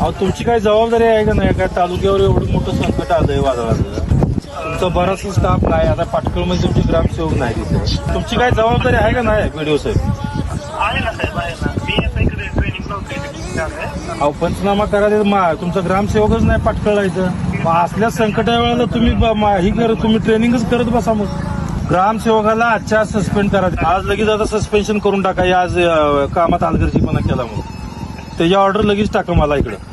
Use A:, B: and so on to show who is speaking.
A: अहो तुमची काय जबाबदारी आहे का नाही? काय तालुक्यावर एवढं मोठं संकट आलंय वादळाचं, तुमचा बराचसा स्टाफ नाही, आता पाटकळमध्ये तुमचे ग्रामसेवक नाही तिथे, तुमची काय जबाबदारी आहे का नाही बीडीओ साहेब?
B: आहे ना साहेब, आहे ना. मी आता इकडे ट्रेनिंग नव्हते.
A: अहो पंचनामा करा, तुमचा ग्रामसेवकच नाही पाटकळला इथं. मग असल्या संकटा वेळेला तुम्ही ट्रेनिंगच करत बसा. मग ग्रामसेवकाला आजच्या सस्पेंड करा, आज लगेच आता सस्पेन्शन करून टाका. आज कामात हलगर्जीपणा केला मग त्याची ऑर्डर लगेच टाका मला इकडं.